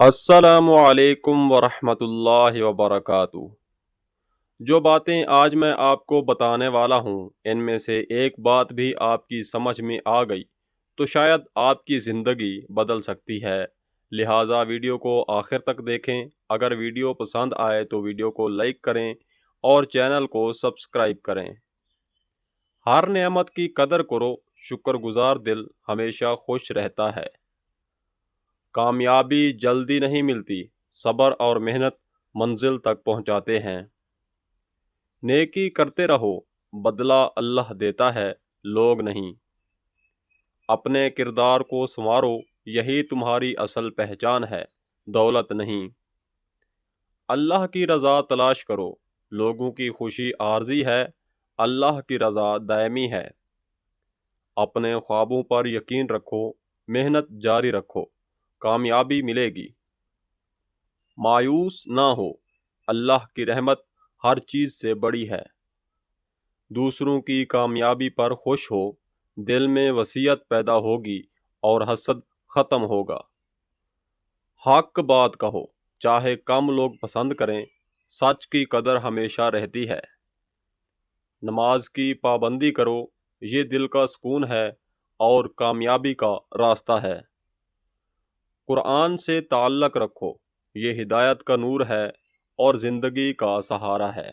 السلام علیکم ورحمۃ اللہ وبرکاتہ۔ جو باتیں آج میں آپ کو بتانے والا ہوں ان میں سے ایک بات بھی آپ کی سمجھ میں آ گئی تو شاید آپ کی زندگی بدل سکتی ہے، لہٰذا ویڈیو کو آخر تک دیکھیں۔ اگر ویڈیو پسند آئے تو ویڈیو کو لائک کریں اور چینل کو سبسکرائب کریں۔ ہر نعمت کی قدر کرو، شکر گزار دل ہمیشہ خوش رہتا ہے۔ کامیابی جلدی نہیں ملتی، صبر اور محنت منزل تک پہنچاتے ہیں۔ نیکی کرتے رہو، بدلہ اللہ دیتا ہے، لوگ نہیں۔ اپنے کردار کو سنوارو، یہی تمہاری اصل پہچان ہے، دولت نہیں۔ اللہ کی رضا تلاش کرو، لوگوں کی خوشی عارضی ہے، اللہ کی رضا دائمی ہے۔ اپنے خوابوں پر یقین رکھو، محنت جاری رکھو، کامیابی ملے گی۔ مایوس نہ ہو، اللہ کی رحمت ہر چیز سے بڑی ہے۔ دوسروں کی کامیابی پر خوش ہو، دل میں وسعت پیدا ہوگی اور حسد ختم ہوگا۔ حق بات کہو، چاہے کم لوگ پسند کریں، سچ کی قدر ہمیشہ رہتی ہے۔ نماز کی پابندی کرو، یہ دل کا سکون ہے اور کامیابی کا راستہ ہے۔ قرآن سے تعلق رکھو، یہ ہدایت کا نور ہے اور زندگی کا سہارا ہے۔